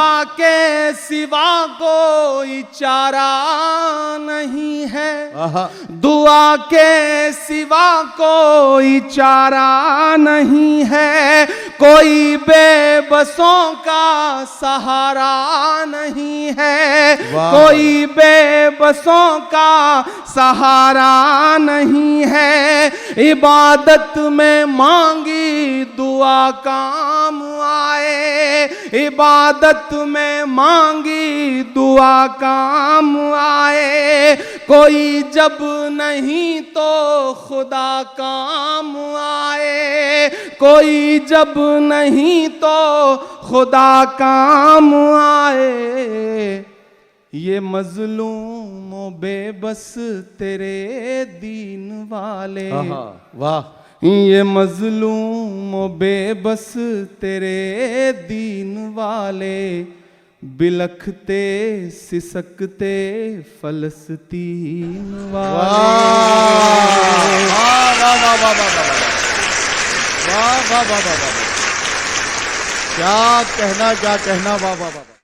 دعا کے سوا کوئی چارہ نہیں ہے، دعا کے سوا کوئی چارہ نہیں ہے، کوئی بے بسوں کا سہارا نہیں ہے، کوئی بے بسوں کا سہارا نہیں ہے، عبادت میں مانگی دعا کام آئے، عبادت میں مانگی دعا کام آئے، کوئی جب نہیں تو خدا کام آئے، کوئی جب نہیں تو خدا کام آئے، یہ مظلوم و بے بس تیرے دین والے، واہ، یہ مظلوم و بے بس تیرے دین والے، بلکھتے سسکتے فلسطین والے۔ کیا کہنا، کیا کہنا، واہ واہ واہ۔